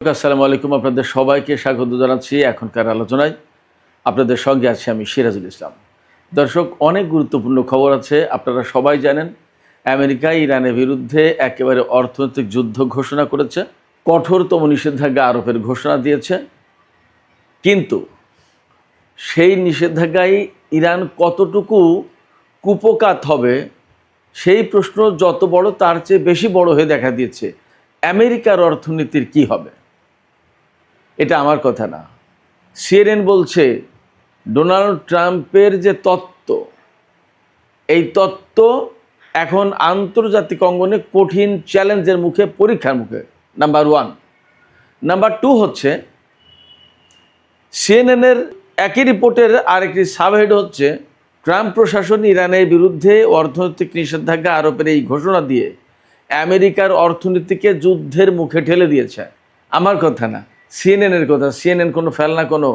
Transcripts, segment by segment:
আসসালামু আলাইকুম, আপনাদের সবাইকে স্বাগত জানাচ্ছি এখনকার আলোচনায়। আপনাদের সঙ্গে আছি আমি সিরাজুল ইসলাম। দর্শক, অনেক গুরুত্বপূর্ণ খবর আছে। আপনারা সবাই জানেন আমেরিকা ইরানের বিরুদ্ধে একেবারে অর্থনৈতিক যুদ্ধ ঘোষণা করেছে, কঠোরতম নিষেধাজ্ঞা আরোপের ঘোষণা দিয়েছে। কিন্তু সেই নিষেধাজ্ঞায় ইরান কতটুকু কুপকাত হবে সেই প্রশ্ন যত বড় তার চেয়ে বেশি বড় হয়ে দেখা দিয়েছে আমেরিকার অর্থনীতির কি হবে। এটা আমার কথা না, সিএনএন বলছে ডোনাল্ড ট্রাম্পের যে তত্ত্ব, এই তত্ত্ব এখন আন্তর্জাতিক অঙ্গনে কঠিন চ্যালেঞ্জের মুখে, পরীক্ষার মুখে। Number one. নাম্বার টু হচ্ছে সিএনএনের একই রিপোর্টের আরেকটি সাবহেড হচ্ছে ট্রাম্প প্রশাসন ইরানের বিরুদ্ধে অর্থনৈতিক নিষেধাজ্ঞা আরোপের এই ঘোষণা দিয়ে আমেরিকার অর্থনীতিকে যুদ্ধের মুখে ঠেলে দিয়েছে। আমার কথা না, সিএনএনের কথা। সিএনএন কোনো ফেলনা, কোনো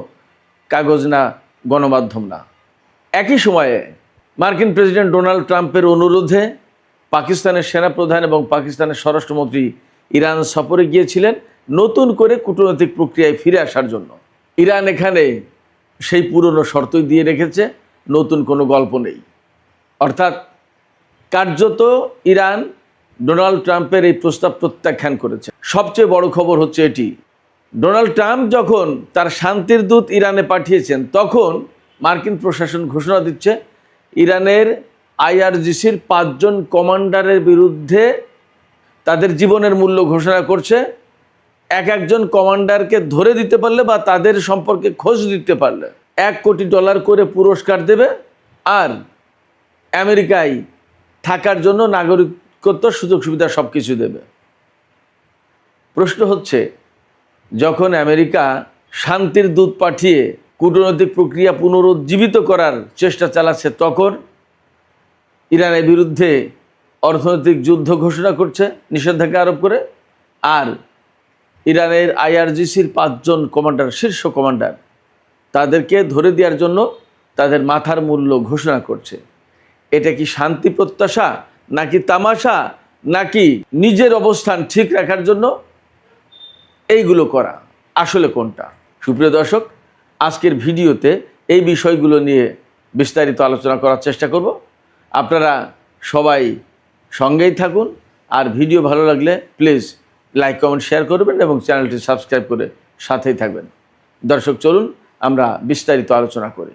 কাগজ না, গণমাধ্যম না। একই সময়ে মার্কিন প্রেসিডেন্ট ডোনাল্ড ট্রাম্পের অনুরোধে পাকিস্তানের সেনাপ্রধান এবং পাকিস্তানের স্বরাষ্ট্রমন্ত্রী ইরান সফরে গিয়েছিলেন নতুন করে কূটনৈতিক প্রক্রিয়ায় ফিরে আসার জন্য। ইরান এখানে সেই পুরনো শর্তই দিয়ে রেখেছে, নতুন কোনো গল্প নেই। অর্থাৎ কার্যত ইরান ডোনাল্ড ট্রাম্পের এই প্রস্তাব প্রত্যাখ্যান করেছে। সবচেয়ে বড় খবর হচ্ছে এটি, ডোনাল্ড ট্রাম্প যখন তার শান্তির দূত ইরানে পাঠিয়েছেন, তখন মার্কিন প্রশাসন ঘোষণা দিচ্ছে ইরানের আইআরজিসির 5 জন কমান্ডারের বিরুদ্ধে তাদের জীবনের মূল্য ঘোষণা করছে। একজন কমান্ডারকে ধরে দিতে পারলে বা তাদের সম্পর্কে খোঁজ দিতে পারলে $1 কোটি করে পুরস্কার দেবে, আর আমেরিকায় থাকার জন্য নাগরিকত্ব, সুযোগ সুবিধা সব কিছু দেবে। প্রশ্ন হচ্ছে, যখন আমেরিকা শান্তির দূত পাঠিয়ে কূটনৈতিক প্রক্রিয়া পুনরুজ্জীবিত করার চেষ্টা চালাচ্ছে, তখন ইরানের বিরুদ্ধে অর্থনৈতিক যুদ্ধ ঘোষণা করছে নিষেধাজ্ঞা আরোপ করে, আর ইরানের আইআরজিসির 5 জন কমান্ডার, শীর্ষ কমান্ডার, তাদেরকে ধরে দেওয়ার জন্য তাদের মাথার মূল্য ঘোষণা করছে। এটা কি শান্তি প্রত্যাশা, নাকি তামাশা, নাকি নিজের অবস্থান ঠিক রাখার জন্য এইগুলো করা? আসলে কোনটা? সুপ্রিয় দর্শক, আজকের ভিডিওতে এই বিষয়গুলো নিয়ে বিস্তারিত আলোচনা করার চেষ্টা করব। আপনারা সবাই সঙ্গেই থাকুন, আর ভিডিও ভালো লাগলে প্লিজ লাইক, কমেন্ট, শেয়ার করবেন এবং চ্যানেলটি সাবস্ক্রাইব করে সাথেই থাকবেন। দর্শক, চলুন আমরা বিস্তারিত আলোচনা করি।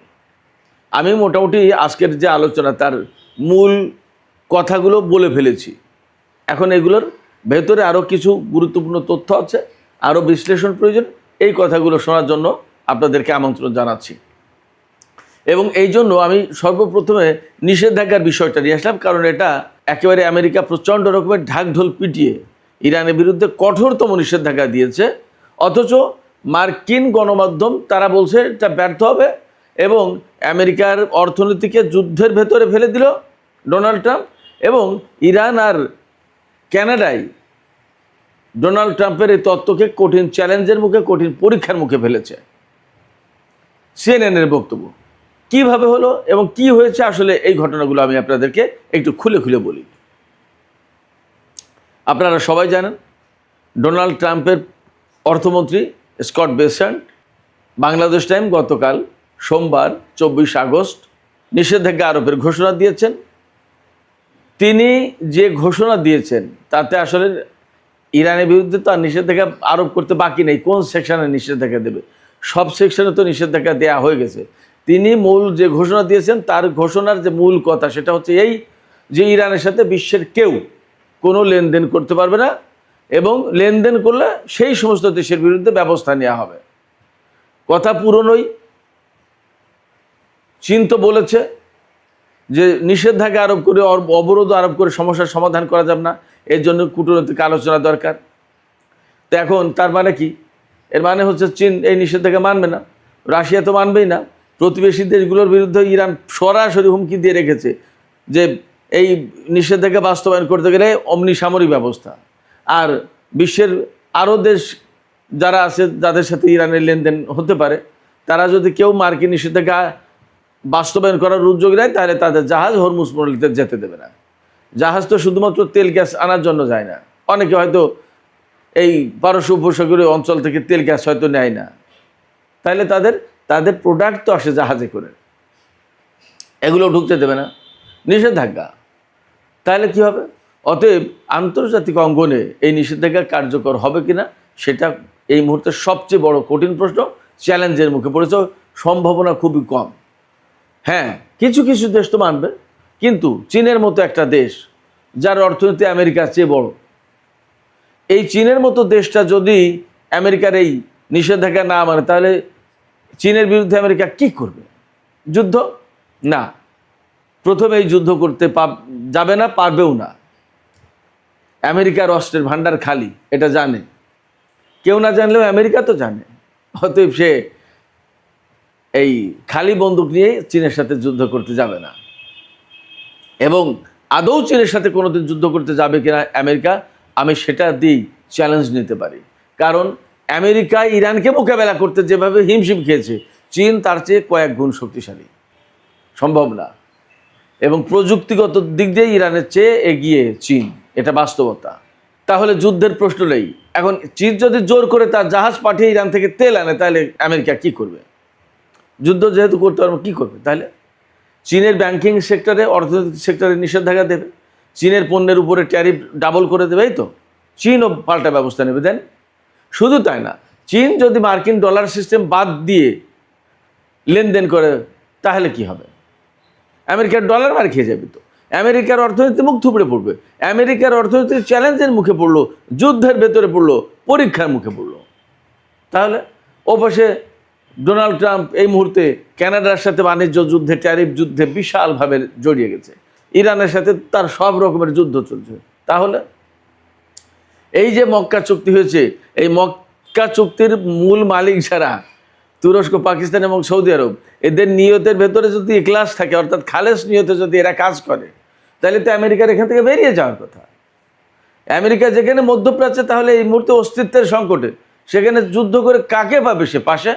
আমি মোটামুটি আজকের যে আলোচনা তার মূল কথাগুলো বলে ফেলেছি। এখন এগুলোর ভেতরে আরও কিছু গুরুত্বপূর্ণ তথ্য আছে, আরও বিশ্লেষণ প্রয়োজন। এই কথাগুলো শোনার জন্য আপনাদেরকে আমন্ত্রণ জানাচ্ছি। এবং এই জন্য আমি সর্বপ্রথমে নিষেধাজ্ঞার বিষয়টা নিয়ে আসলাম, কারণ এটা একেবারে আমেরিকা প্রচণ্ড রকমের ঢাকঢোল পিটিয়ে ইরানের বিরুদ্ধে কঠোরতম নিষেধাজ্ঞা দিয়েছে, অথচ মার্কিন গণমাধ্যম তারা বলছে এটা ব্যর্থ হবে এবং আমেরিকার অর্থনীতিকে যুদ্ধের ভেতরে ফেলে দিল ডোনাল্ড ট্রাম্প। এবং ইরান আর কানাডায় ডোনাল্ড ট্রাম্পের এই তত্ত্বকে কঠিন চ্যালেঞ্জের মুখে, কঠিন পরীক্ষার মুখে ফেলেছে। সিএনএনের বক্তব্য কিভাবে হলো এবং কি হয়েছে, আসলে এই ঘটনাগুলো আমি আপনাদেরকে একটু খুলে খুলে বলি। আপনারা সবাই জানেন ডোনাল্ড ট্রাম্পের অর্থমন্ত্রী স্কট বেসেন্ট বাংলাদেশ টাইম গতকাল সোমবার 24 আগস্ট নিষেধাজ্ঞা আরোপের ঘোষণা দিয়েছেন। তিনি যে ঘোষণা দিয়েছেন তাতে আসলে ইরানের বিরুদ্ধে তো আর নিষেধাজ্ঞা আরোপ করতে বাকি নেই। কোন সেকশনে নিষেধাজ্ঞা দেবে? সব সেকশনে তো নিষেধাজ্ঞা দেওয়া হয়ে গেছে। তিনি মূল যে ঘোষণা দিয়েছেন, তার ঘোষণার যে মূল কথা সেটা হচ্ছে এই, যে ইরানের সাথে বিশ্বের কেউ কোনো লেনদেন করতে পারবে না, এবং লেনদেন করলে সেই সমস্ত দেশের বিরুদ্ধে ব্যবস্থা নেওয়া হবে। কথা পুরনোই। চীন তো বলেছে যে নিষেধাজ্ঞা আরোপ করে, অবরোধ আরোপ করে সমস্যার সমাধান করা যাবে না, এর জন্য কূটনৈতিক আলোচনা দরকার। তো এখন তার মানে কি? এর মানে হচ্ছে চীন এই নিষেধাজ্ঞা মানবে না, রাশিয়া তো মানবেই না। প্রতিবেশী দেশগুলোর বিরুদ্ধে ইরান সরাসরি হুমকি দিয়ে রেখেছে যে এই নিষেধাজ্ঞা বাস্তবায়ন করতে গেলে অমনি সামরিক ব্যবস্থা। আর বিশ্বের আরও দেশ যারা আছে, যাদের সাথে ইরানের লেনদেন হতে পারে, তারা যদি কেউ মার্কিন নিষেধাজ্ঞা বাস্তবায়ন করার উদ্যোগ নেয়, তাহলে তাদের জাহাজ হরমুজ প্রণালীতে যেতে দেবে না। জাহাজ তো শুধুমাত্র তেল গ্যাস আনার জন্য যায় না, অনেকে হয়তো এই পারস্য উপসাগরীয় অঞ্চল থেকে তেল গ্যাস হয়তো নেয় না, তাহলে তাদের প্রোডাক্ট তো আসে জাহাজে করে, এগুলো ঢুকতে দেবে না, নিষেধাজ্ঞা। তাহলে কি হবে? অতএব আন্তর্জাতিক অঙ্গনে এই নিষেধাজ্ঞা কার্যকর হবে কিনা সেটা এই মুহূর্তে সবচেয়ে বড় কঠিন প্রশ্ন, চ্যালেঞ্জের মুখে পড়েছে, সম্ভাবনা খুবই কম। হ্যাঁ, কিছু কিছু দেশ তো মানবে, কিন্তু চীনের মতো একটা দেশ যার অর্থনীতি আমেরিকার চেয়ে বড়, এই চীনের মতো দেশটা যদি আমেরিকার এই নিষেধাজ্ঞা না মানে, তাহলে চীনের বিরুদ্ধে আমেরিকা কি করবে? যুদ্ধ? না, প্রথমে এই যুদ্ধ করতে যাবে না, পারবেও না। আমেরিকার অস্ত্রের ভান্ডার খালি, এটা জানে, কেউ না জানলেও আমেরিকা তো জানে। অতএব সে এই খালি বন্দুক নিয়ে চীনের সাথে যুদ্ধ করতে যাবে না। এবং আদৌ চীনের সাথে কোনোদিন যুদ্ধ করতে যাবে কিনা আমেরিকা, আমি সেটা দিয়েই চ্যালেঞ্জ নিতে পারি। কারণ আমেরিকা ইরানকে মোকাবেলা করতে যেভাবে হিমশিম খেয়েছে, চীন তার চেয়ে কয়েক গুণ শক্তিশালী, সম্ভব না। এবং প্রযুক্তিগত দিক দিয়ে ইরানের চেয়ে এগিয়ে চীন, এটা বাস্তবতা। তাহলে যুদ্ধের প্রশ্ন নেই। এখন চীন যদি জোর করে তার জাহাজ পাঠিয়ে ইরান থেকে তেল আনে, তাহলে আমেরিকা কি করবে? যুদ্ধ যেহেতু করতে পারবে, কী করবে? তাহলে চীনের ব্যাংকিং সেক্টরে, অর্থনৈতিক সেক্টরে নিষেধাজ্ঞা দেবে, চীনের পণ্যের উপরে ট্যারিফ ডাবল করে দেবে, এই তো চীনও পাল্টা ব্যবস্থা নেবে। দেন শুধু তাই না, চীন যদি মার্কিন ডলার সিস্টেম বাদ দিয়ে লেনদেন করে, তাহলে কি হবে? আমেরিকার ডলার মার খেয়ে যাবে, তো আমেরিকার অর্থনীতি মুখ থুবড়ে পড়বে, আমেরিকার অর্থনীতি চ্যালেঞ্জের মুখে পড়লো, যুদ্ধের ভেতরে পড়লো, পরীক্ষার মুখে পড়লো। তাহলে ওপাশে ডোনাল্ড ট্রাম্প এই মুহূর্তে কানাডার সাথে বাণিজ্য যুদ্ধে, ট্যারিফ যুদ্ধে বিশালভাবে জড়িয়ে গেছে, ইরানের সাথে তার সব রকমের যুদ্ধ চলছে। তাহলে এই যে মক্কা চুক্তি হয়েছে, এই মক্কা চুক্তির মূল মালিক যারা তুরস্ক, পাকিস্তান এবং সৌদি আরব, এদের নিয়তের ভেতরে যদি ইখলাস থাকে, অর্থাৎ খালেস নিয়তে যদি এরা কাজ করে, তাহলে তো আমেরিকার এখান থেকে বেরিয়ে যাওয়ার কথা। আমেরিকা যেখানে মধ্যপ্রাচ্যে তাহলে এই মুহূর্তে অস্তিত্বের সংকটে, সেখানে যুদ্ধ করে কাকে পাবে সে পাশে?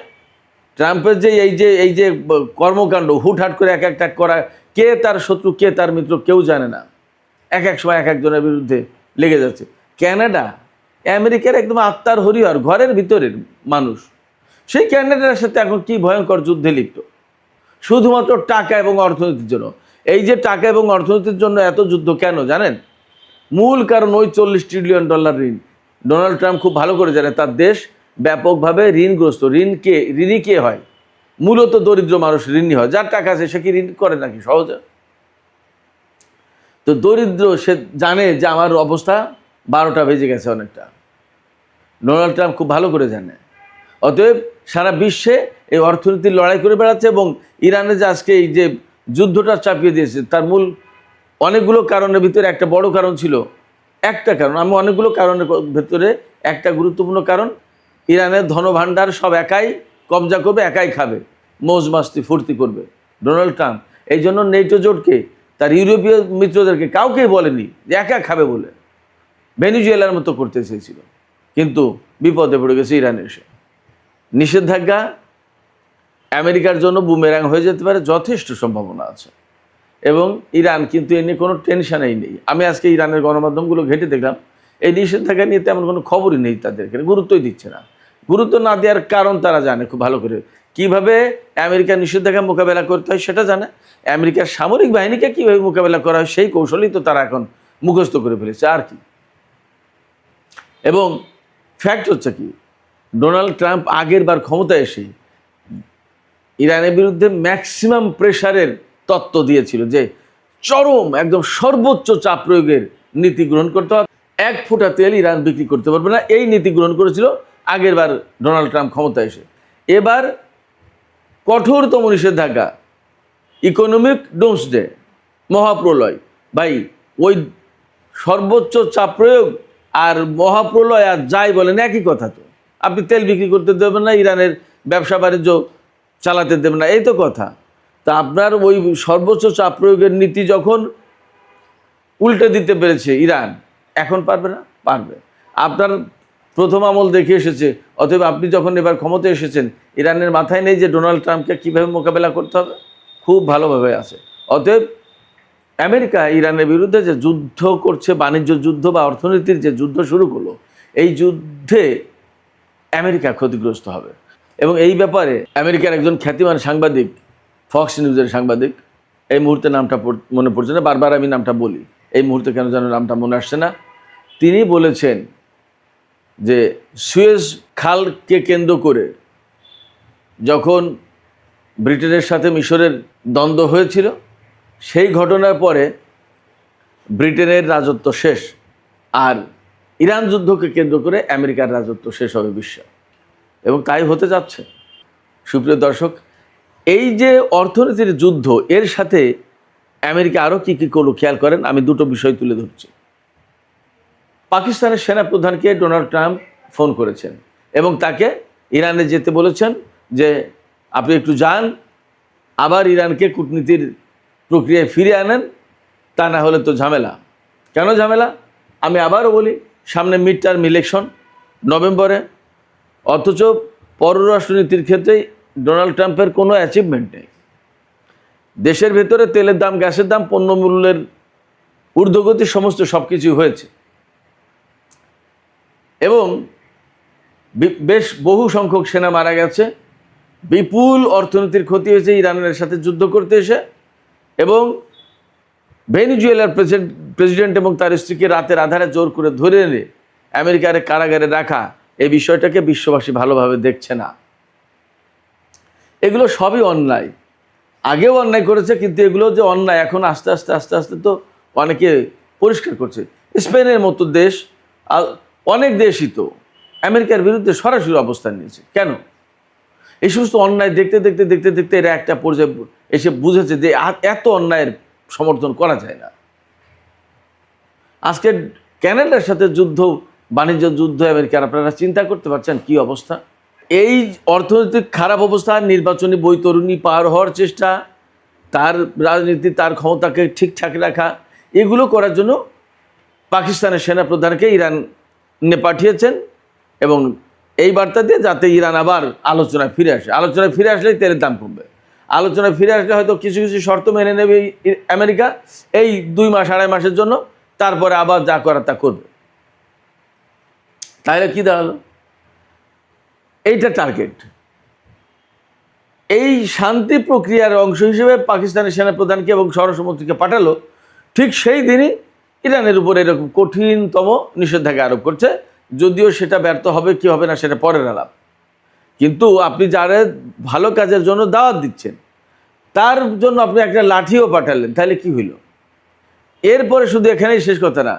ট্রাম্পের যে এই যে কর্মকাণ্ড, হুটহাট করে এক একটা করা, কে তার শত্রু কে তার মিত্র কেউ জানে না, এক এক সময় এক একজনের বিরুদ্ধে লেগে যাচ্ছে। কানাডা আমেরিকার একদম আত্মার হরিহর, ঘরের ভিতরের মানুষ, সেই ক্যানাডার সাথে এখন কি ভয়ঙ্কর যুদ্ধে লিপ্ত, শুধুমাত্র টাকা এবং অর্থনীতির জন্য। এই যে টাকা এবং অর্থনীতির জন্য এত যুদ্ধ কেন জানেন? মূল কারণ ওই $40 ট্রিলিয়ন ঋণ। ডোনাল্ড ট্রাম্প খুব ভালো করে জানে তার দেশ ব্যাপকভাবে ঋণগ্রস্ত। ঋণী কে হয়? মূলত দরিদ্র মানুষ ঋণী হয়। যার টাকা আছে সে কি ঋণ করে নাকি সহজে? তো দরিদ্র সে জানে যে আমার অবস্থা 12টা বেজে গেছে অনেকটা। ডোনাল্ড ট্রাম্প খুব ভালো করে জানে। অতএব সারা বিশ্বে এই অর্থনীতির লড়াই করে বেড়াচ্ছে, এবং ইরানে যে আজকে এই যে যুদ্ধটা চাপিয়ে দিয়েছে, তার মূল অনেকগুলো কারণের ভিতরে একটা বড় কারণ ছিল, একটা কারণ, আমি অনেকগুলো কারণের ভেতরে একটা গুরুত্বপূর্ণ কারণ, ইরানের ধনভাণ্ডার সব একাই কবজা করবে, একাই খাবে, মৌজ মাস্তি ফুর্তি করবে ডোনাল্ড ট্রাম্প। এই জন্য নেটো জোটকে, তার ইউরোপীয় মিত্রদেরকে কাউকেই বলেনি যে একা খাবে বলে, ভেনিজুয়েলার মতো করতে চেয়েছিল, কিন্তু বিপদে পড়ে গেছে ইরানে এসে। নিষেধাজ্ঞা আমেরিকার জন্য বুমেরাং হয়ে যেতে পারে, যথেষ্ট সম্ভাবনা আছে। এবং ইরান কিন্তু এ নিয়ে কোনো টেনশনেই নেই। আমি আজকে ইরানের গণমাধ্যমগুলো ঘেঁটে দেখলাম, এই নিষেধাজ্ঞা নিয়ে তেমন কোনো খবরই নেই, তাদেরকে গুরুত্বই দিচ্ছে না। গুরুত্ব না দেওয়ার কারণ তারা জানে খুব ভালো করে, কীভাবে আমেরিকার নিষেধাজ্ঞা মোকাবেলা করতে হয় সেটা জানে, আমেরিকার সামরিক বাহিনীকে কীভাবে মোকাবেলা করা হয় সেই কৌশলই তো তারা এখন মুখস্থ করে ফেলেছে, আর কি। এবং ফ্যাক্ট হচ্ছে কি, ডোনাল্ড ট্রাম্প আগের বার ক্ষমতায় এসে ইরানের বিরুদ্ধে ম্যাক্সিমাম প্রেশারের তত্ত্ব দিয়েছিল যে চরম একদম সর্বোচ্চ চাপ প্রয়োগের নীতি গ্রহণ করতে হবে, 1 ফোঁটা তেল ইরান বিক্রি করতে পারবে না, এই নীতি গ্রহণ করেছিল আগের বার ডোনাল্ড ট্রাম্প ক্ষমতায় এসে। এবার কঠোরতম নিষেধাজ্ঞা, ইকোনমিক ডোমসডে, মহাপ্রলয়। ভাই, ওই সর্বোচ্চ চাপ প্রয়োগ আর মহাপ্রলয় আর যাই বলেন একই কথা। তো আপনি তেল বিক্রি করতে দেবেন না, ইরানের ব্যবসা বাণিজ্য চালাতে দেবেন না, এই তো কথা। তা আপনার ওই সর্বোচ্চ চাপ প্রয়োগের নীতি যখন উল্টে দিতে পেরেছে ইরান, এখন পারবে না? পারবে। আপনার প্রথম আমল দেখে এসেছে, অতএব আপনি যখন এবার ক্ষমতায় এসেছেন, ইরানের মাথায় নেই যে ডোনাল্ড ট্রাম্পকে কীভাবে মোকাবেলা করতে হবে, খুব ভালোভাবে আছে। অতএব আমেরিকা ইরানের বিরুদ্ধে যে যুদ্ধ করছে, বাণিজ্য যুদ্ধ বা অর্থনীতির যে যুদ্ধ শুরু করলো, এই যুদ্ধে আমেরিকা ক্ষতিগ্রস্ত হবে। এবং এই ব্যাপারে আমেরিকার একজন খ্যাতিমান সাংবাদিক, ফক্স নিউজের সাংবাদিক, এই মুহূর্তে নামটা মনে পড়ছে না, বারবার আমি নামটা বলি, এই মুহূর্তে কেন যেন নামটা মনে আসছে না, তিনি বলেছেন যে সুয়েজ খালকে কেন্দ্র করে যখন ব্রিটেনের সাথে মিশরের দ্বন্দ্ব হয়েছিল, সেই ঘটনার পরে ব্রিটেনের রাজত্ব শেষ, আর ইরান যুদ্ধকে কেন্দ্র করে আমেরিকার রাজত্ব শেষ হবে বিশ্ব, এবং তাই হতে যাচ্ছে। সুপ্রিয় দর্শক, এই যে অর্থনীতির যুদ্ধ, এর সাথে আমেরিকা আরও কী কী করলো খেয়াল করেন। আমি দুটো বিষয় তুলে ধরছি। পাকিস্তানের সেনাপ্রধানকে ডোনাল্ড ট্রাম্প ফোন করেছেন এবং তাকে ইরানে যেতে বলেছেন যে আপনি একটু যান, আবার ইরানকে কূটনীতির প্রক্রিয়ায় ফিরে আনেন, তা না হলে তো ঝামেলা। কেন ঝামেলা? আমি আবারও বলি, সামনে মিড টার্ম ইলেকশন নভেম্বরে, অথচ পররাষ্ট্রনীতির ক্ষেত্রে ডোনাল্ড ট্রাম্পের কোনো অ্যাচিভমেন্ট নেই। দেশের ভেতরে তেলের দাম, গ্যাসের দাম, পণ্যমূল্যের ঊর্ধ্বগতি, সমস্ত সব কিছুই হয়েছে, এবং বেশ বহু সংখ্যক সেনা মারা গেছে, বিপুল অর্থনীতির ক্ষতি হয়েছে ইরানের সাথে যুদ্ধ করতে এসে, এবং ভেনিজুয়েলার প্রেসিডেন্ট এবং তার স্ত্রীকে রাতের আধারে জোর করে ধরে এনে আমেরিকার কারাগারে রাখা, এই বিষয়টাকে বিশ্ববাসী ভালোভাবে দেখছে না। এগুলো সবই অন্যায়, আগেও অন্যায় করেছে, কিন্তু এগুলো যে অন্যায় এখন আস্তে আস্তে আস্তে আস্তে তো অনেকে পরিষ্কার করছে। স্পেনের মতো দেশ, অনেক দেশই তো আমেরিকার বিরুদ্ধে সরাসরি অবস্থান নিয়েছে। কেন? এই সমস্ত অন্যায় দেখতে দেখতে দেখতে দেখতে এরা একটা পর্যায়ে এসে বুঝেছে যে এত অন্যায়ের সমর্থন করা যায় না। আজকে ক্যানাডার সাথে যুদ্ধ, বাণিজ্য যুদ্ধ আমেরিকার, আপনারা চিন্তা করতে পারছেন কি অবস্থা? এই অর্থনৈতিক খারাপ অবস্থা, নির্বাচনী বৈতরণী পার হওয়ার চেষ্টা, তার রাজনীতি, তার ক্ষমতাকে ঠিকঠাক রাখা, এগুলো করার জন্য পাকিস্তানের সেনাপ্রধানকে ইরানে পাঠিয়েছেন, এবং এই বার্তা দিয়ে যাতে ইরান আবার আলোচনায় ফিরে আসে। আলোচনায় ফিরে আসলেই তেলের দাম কমবে। আলোচনায় ফিরে আসলে হয়তো কিছু কিছু শর্ত মেনে নেবে আমেরিকা এই 2 মাস 2.5 মাসের জন্য, তারপরে আবার যা করার তা করবে। তাহলে কি দাঁড়ালো? এইটা টার্গেট। এই শান্তি প্রক্রিয়ার অংশ হিসেবে পাকিস্তানের সেনাপ্রধানকে এবং স্বরাষ্ট্রমন্ত্রীকে পাঠালো, ঠিক সেই দিনই ইরানের উপর এরকম কঠিনতম নিষেধাজ্ঞা আরোপ করছে। যদিও সেটা ব্যর্থ হবে কি হবে না সেটা পরের আলাপ, কিন্তু আপনি যারা ভালো কাজের জন্য দাওয়াত দিচ্ছেন, তার জন্য আপনি একটা লাঠিও পাঠালেন, তাহলে কি হইল? এরপরে শুধু এখানেই শেষ কথা না,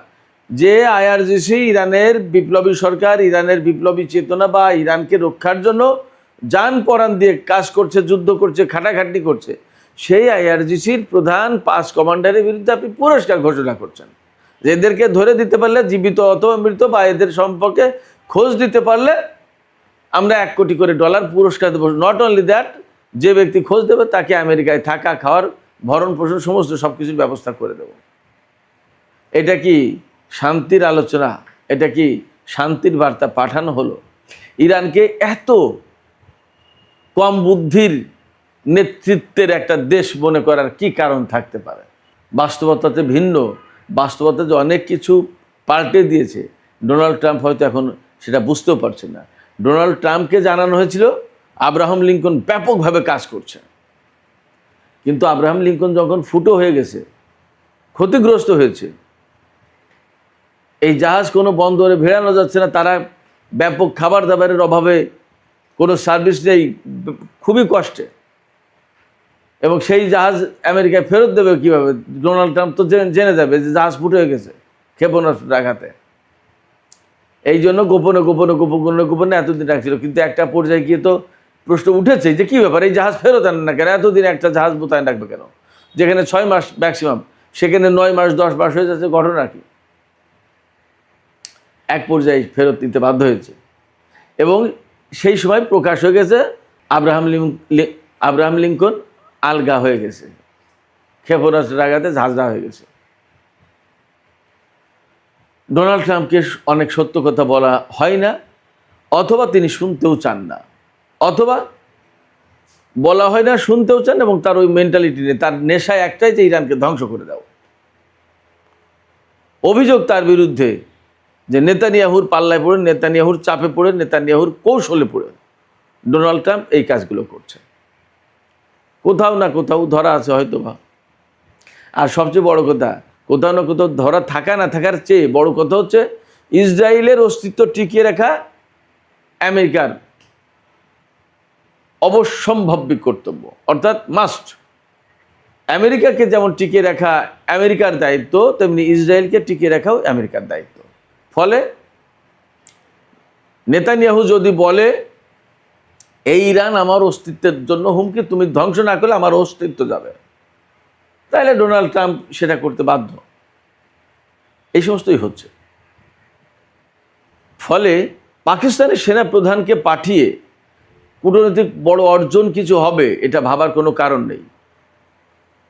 যে আইআরজিসি, ইরানের বিপ্লবী সরকার, ইরানের বিপ্লবী চেতনা বা ইরানকে রক্ষার জন্য জান পরাণ দিয়ে কাজ করছে, যুদ্ধ করছে, খাটাখাটনি করছে, সেই আইআরজিসির প্রধান 5 কমান্ডারের বিরুদ্ধে আপনি পুরস্কার ঘোষণা করছেন। যে এদেরকে ধরে দিতে পারলে, জীবিত অথবা মৃত, বা এদের সম্পর্কে খোঁজ দিতে পারলে আমরা $1 কোটি করে পুরস্কার দেবো। নট অনলি দ্যাট, যে ব্যক্তি খোঁজ দেবে তাকে আমেরিকায় থাকা, খাওয়ার, ভরণ পোষণ সমস্ত সব কিছুর ব্যবস্থা করে দেব। এটা কি শান্তির আলোচনা? এটা কি শান্তির বার্তা পাঠানো হলো? ইরানকে এত কম বুদ্ধির নেতৃত্বের একটা দেশ মনে করার কি কারণ থাকতে পারে? বাস্তবতাতে ভিন্ন, বাস্তবতা যে অনেক কিছু পাল্টে দিয়েছে, ডোনাল্ড ট্রাম্প হয়তো এখন সেটা বুঝতেও পারছে না। ডোনাল্ড ট্রাম্পকে জানানো হয়েছিল আব্রাহাম লিঙ্কন ব্যাপকভাবে কাজ করছে, কিন্তু আব্রাহাম লিঙ্কন যখন ফুটো হয়ে গেছে, ক্ষতিগ্রস্ত হয়েছে, এই জাহাজ কোনো বন্দরে ভেড়ানো যাচ্ছে না, তারা ব্যাপক খাবার দাবারের অভাবে, কোনো সার্ভিস নেই, খুবই কষ্টে, এবং সেই জাহাজ আমেরিকায় ফেরত দেবে কীভাবে? ডোনাল্ড ট্রাম্প তো জেনে যাবে যে জাহাজ ফুটো হয়ে গেছে ক্ষেপণাস্ত্র আঘাতে। এই জন্য গোপনে গোপনে গোপনে গোপনে এতদিন রাখছিল, কিন্তু একটা পর্যায়ে গিয়ে তো প্রশ্ন উঠেছে যে কী ব্যাপার, এই জাহাজ ফেরত আনেন না কেন? এতদিন একটা জাহাজ মোতায়েন রাখবে কেন? যেখানে 6 মাস ম্যাক্সিমাম, সেখানে 9 মাস 10 মাস হয়ে যাচ্ছে। ঘটনা কি? এক পর্যায়ে ফেরত দিতে বাধ্য হয়েছে, এবং সেই সময় প্রকাশ হয়ে গেছে আব্রাহাম লিঙ্কন আলগা হয়ে গেছে, ক্ষেপণাস্ত্রের আঘাতে ঝাঁঝরা হয়ে গেছে। ডোনাল্ড ট্রাম্পকে অনেক সত্য কথা বলা হয় না, অথবা তিনি শুনতেও চান না, অথবা বলা হয় না, শুনতেও চান, এবং তার ওই মেন্টালিটি নেই। তার নেশায় একটাই, যে ইরানকে ধ্বংস করে দাও। অভিযোগ তার বিরুদ্ধে যে নেতানিয়াহুর পাল্লায় পড়ে, নেতানিয়াহুর চাপে পড়ে, নেতানিয়াহুর কৌশলে পড়ে ডোনাল্ড ট্রাম্প এই কাজগুলো করছে। কোথাও না কোথাও ধরা আছে হয়তো বা। আর সবচেয়ে বড় কথা, কোথাও না কোথাও ধরা থাকা না থাকার চেয়ে বড় কথা হচ্ছে ইসরায়েলের অস্তিত্ব টিকিয়ে রাখা আমেরিকার অবশ্যম্ভাব্য কর্তব্য, অর্থাৎ মাস্ট। আমেরিকাকে যেমন টিকিয়ে রাখা আমেরিকার দায়িত্ব, তেমনি ইসরায়েলকে টিকিয়ে রাখাও আমেরিকার দায়িত্ব। ফলে নেতানিয়াহু যদি বলে এই ইরান আমার অস্তিত্বের জন্য হুমকি, তুমি ধ্বংস না করলে আমার অস্তিত্ব যাবে, তাহলে ডোনাল্ড ট্রাম্প সেটা করতে বাধ্য। এই সমস্তই হচ্ছে। ফলে পাকিস্তানের সেনা প্রধানকে পাঠিয়ে কূটনৈতিক বড় অর্জন কিছু হবে এটা ভাবার কোনো কারণ নেই।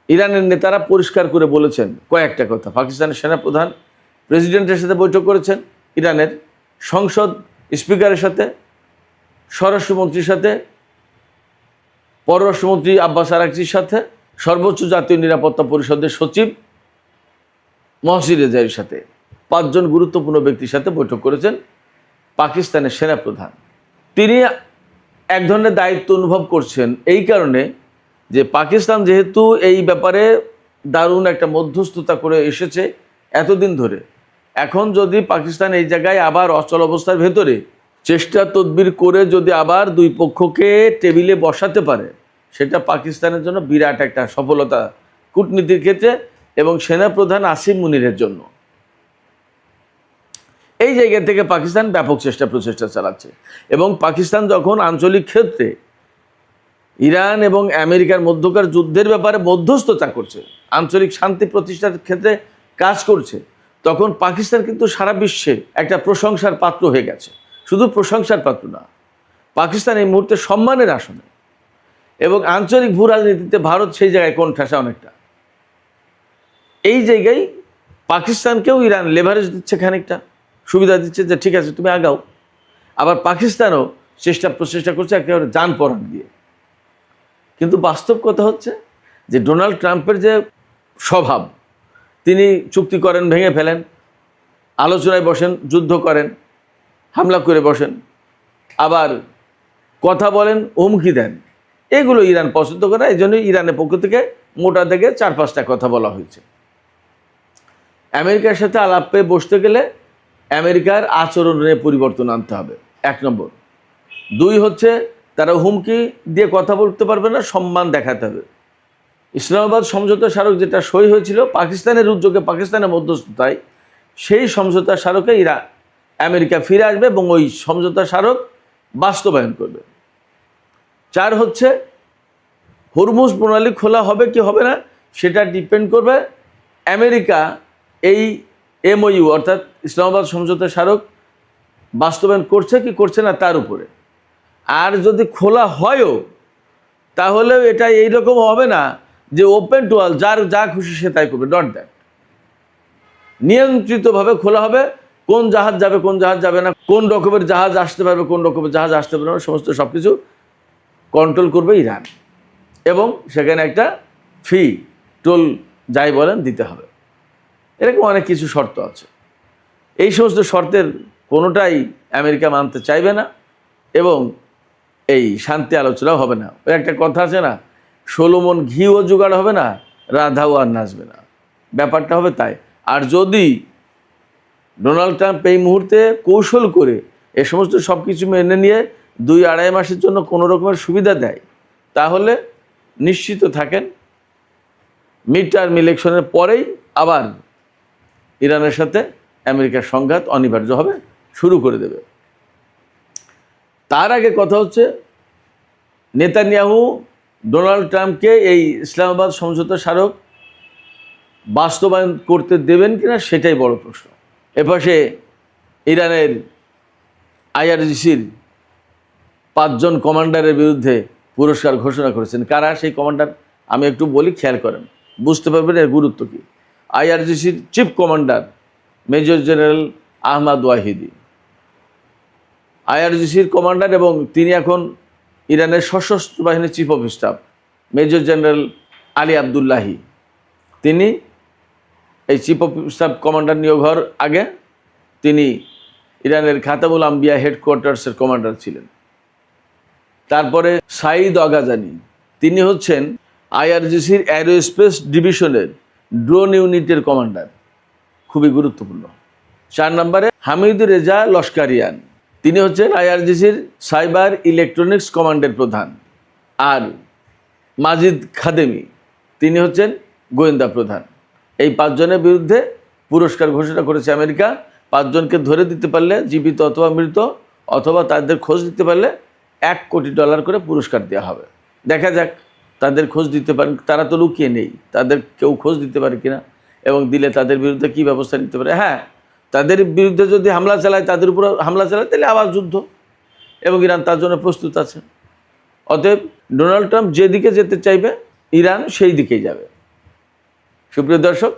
ইরানের নেতারা পরিষ্কার করে বলেছেন কয়েকটা কথা। পাকিস্তানের সেনাপ্রধান প্রেসিডেন্টের সাথে বৈঠক করেছেন, ইরানের সংসদ স্পিকারের সাথে, স্বরাষ্ট্রমন্ত্রীর সাথে, পররাষ্ট্রমন্ত্রী আব্বাস আরাকচির সাথে, সর্বোচ্চ জাতীয় নিরাপত্তা পরিষদের সচিব মহসিন রেজাইর সাথে, 5 জন গুরুত্বপূর্ণ ব্যক্তির সাথে বৈঠক করেছেন পাকিস্তানের সেনাপ্রধান। তিনি এক ধরনের দায়িত্ব অনুভব করছেন এই কারণে যে পাকিস্তান যেহেতু এই ব্যাপারে দারুণ একটা মধ্যস্থতা করে এসেছে এতদিন ধরে, এখন যদি পাকিস্তান এই জায়গায় আবার অচল অবস্থার ভেতরে চেষ্টা তদবির করে যদি আবার দুই পক্ষকে টেবিলে বসাতে পারে, সেটা পাকিস্তানের জন্য বিরাট একটা সফলতা কূটনীতির ক্ষেত্রে এবং সেনাপ্রধান আসিম মুনিরের জন্য। এই জায়গা থেকে পাকিস্তান ব্যাপক প্রচেষ্টা চালাচ্ছে এবং পাকিস্তান যখন আঞ্চলিক ক্ষেত্রে ইরান এবং আমেরিকার মধ্যকার যুদ্ধের ব্যাপারে মধ্যস্থতা করছে, আঞ্চলিক শান্তি প্রতিষ্ঠার ক্ষেত্রে কাজ করছে, তখন পাকিস্তান কিন্তু সারা বিশ্বে একটা প্রশংসার পাত্র হয়ে গেছে। শুধু প্রশংসার পাত্র না, পাকিস্তান এই মুহূর্তে সম্মানের আসনে এবং আঞ্চলিক ভূ রাজনীতিতে ভারত সেই জায়গায় কোণঠাসা অনেকটা। এই জায়গায় পাকিস্তানকেও ইরান লেভারেজ দিচ্ছে, খানিকটা সুবিধা দিচ্ছে যে ঠিক আছে তুমি আগাও। আবার পাকিস্তানও প্রচেষ্টা করছে একেবারে জান পরাণ দিয়ে। কিন্তু বাস্তব কথা হচ্ছে যে ডোনাল্ড ট্রাম্পের যে স্বভাব, তিনি চুক্তি করেন, ভেঙে ফেলেন, আলোচনায় বসেন, যুদ্ধ করেন, হামলা করে বসেন, আবার কথা বলেন, হুমকি দেন, এগুলো ইরান পছন্দ করে। এই জন্যই ইরানের পক্ষ থেকে মোটা থেকে 4-5টা কথা বলা হয়েছে। আমেরিকার সাথে আলাপে বসতে গেলে আমেরিকার আচরণে পরিবর্তন আনতে হবে, 1 নম্বর। 2 হচ্ছে তারা হুমকি দিয়ে কথা বলতে পারবে না, সম্মান দেখাতে হবে। ইসলামাবাদ সমঝোতা স্মারক যেটা সই হয়েছিল পাকিস্তানের উদ্যোগে, পাকিস্তানের মধ্যস্থতায়, সেই সমঝোতা স্মারকে আমেরিকা ফিরে আসবে এবং ওই সমঝোতা স্মারক বাস্তবায়ন করবে। 4 হচ্ছে হরমুজ প্রণালী খোলা হবে কি হবে না সেটা ডিপেন্ড করবে আমেরিকা এই MOU অর্থাৎ ইসলামাবাদ সমঝোতা স্মারক বাস্তবায়ন করছে কি করছে না তার উপরে। আর যদি খোলা হয়ও তাহলেও এটা এইরকম হবে না যে ওপেন টু অল, যার যা খুশি সে তাই করবে, নট দ্যাট। নিয়ন্ত্রিতভাবে খোলা হবে, কোন জাহাজ যাবে কোন জাহাজ যাবে না, কোন রকমের জাহাজ আসতে পারবে কোন রকমের জাহাজ আসতে পারবে না, সমস্ত সব কিছু কন্ট্রোল করবে ইরান এবং সেখানে একটা ফি টোল যাই বলেন দিতে হবে। এরকম অনেক কিছু শর্ত আছে। এই সমস্ত শর্তের কোনোটাই আমেরিকা মানতে চাইবে না এবং এই শান্তি আলোচনাও হবে না। ওই একটা কথা আছে না, 16 মণ ঘিও জোগাড় হবে না, রাধাও আর নাচবে না, ব্যাপারটা হবে তাই। আর যদি ডোনাল্ড ট্রাম্প এই মুহূর্তে কৌশল করে এ সমস্ত সব কিছু মেনে নিয়ে 2-2.5 মাসের জন্য কোনো রকমের সুবিধা দেয়, তাহলে নিশ্চিত থাকেন মিড টার্ম ইলেকশনের পরেই আবার ইরানের সাথে আমেরিকার সংঘাত অনিবার্য হবে, শুরু করে দেবে। তার আগে কথা হচ্ছে নেতানিয়াহু ডোনাল্ড ট্রাম্পকে এই ইসলামাবাদ সমঝোতা স্মারক বাস্তবায়ন করতে দেবেন কিনা সেটাই বড় প্রশ্ন। এপাশে ইরানের IRGCর 5 জন কমান্ডারের বিরুদ্ধে পুরস্কার ঘোষণা করেছেন। কারা সেই কমান্ডার আমি একটু বলি, খেয়াল করেন, বুঝতে পারবেন এর গুরুত্ব কী। IRGCর chief commander major general Ahmad Vahidi, IRGCর কমান্ডার এবং তিনি এখন ইরানের সশস্ত্র বাহিনীর chief of staff major general Ali Abdollahi, তিনি এই চিফ অফ স্টাফ কমান্ডার নিয়োগ হওয়ার আগে তিনি ইরানের খাতামুল আম্বিয়া হেডকোয়ার্টার্সের কমান্ডার ছিলেন। তারপরে সাইদ অগাজানি, তিনি হচ্ছেন আইআরজিসির অ্যারোস্পেস ডিভিশনের ড্রোন ইউনিটের কমান্ডার, খুবই গুরুত্বপূর্ণ। 4 নম্বরে হামিদ রেজা লস্কারিয়ান, তিনি হচ্ছেন আইআরজিসির সাইবার ইলেকট্রনিক্স কমান্ডের প্রধান। আর মাজিদ খাদেমি, তিনি হচ্ছেন গোয়েন্দা প্রধান। এই 5 জনের বিরুদ্ধে পুরস্কার ঘোষণা করেছে আমেরিকা। 5 জনকে ধরে দিতে পারলে, জীবিত অথবা মৃত, অথবা তাদের খোঁজ দিতে পারলে $1 কোটি করে পুরস্কার দেওয়া হবে। দেখা যাক তাদের খোঁজ দিতে পারেন, তারা তো লুকিয়ে নেই, তাদের কেউ খোঁজ দিতে পারে কিনা, এবং দিলে তাদের বিরুদ্ধে কী ব্যবস্থা নিতে পারে। হ্যাঁ, তাদের বিরুদ্ধে যদি হামলা চালায়, তাদের উপর হামলা চালায়, তাহলে আবার যুদ্ধ, এবং ইরান তার জন্য প্রস্তুত আছে। অতএব ডোনাল্ড ট্রাম্প যেদিকে যেতে চাইবে, ইরান সেই দিকেই যাবে। সুপ্রিয় দর্শক,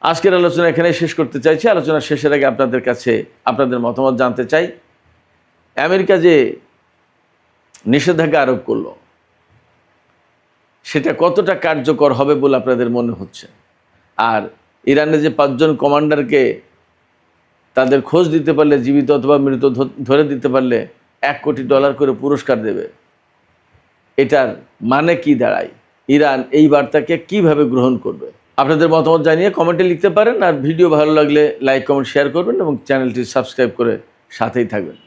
আজকের আলোচনা এখানে শেষ করতে চাইছি। আলোচনা শেষের আগে আপনাদের কাছে আপনাদের মতামত জানতে চাই। আমেরিকা যে নিষেধাজ্ঞা আরোপ করলো, সেটা কতটা কার্যকর হবে বলে আপনাদের মনে হচ্ছে? আর ইরানের যে 5 জন কমান্ডারকে তাদের খোঁজ দিতে পারলে, জীবিত অথবা মৃত ধরে দিতে পারলে $1 কোটি করে পুরস্কার দেবে, এটার মানে কি দাঁড়ায়? ইরান এই বার্তাকে কিভাবে গ্রহণ করবে? আপনাদের মতামত জানিয়ে কমেন্টে লিখতে পারেন। আর ভিডিও ভালো লাগলে লাইক, কমেন্ট, শেয়ার করবেন এবং চ্যানেলটি সাবস্ক্রাইব করে সাথেই থাকবেন।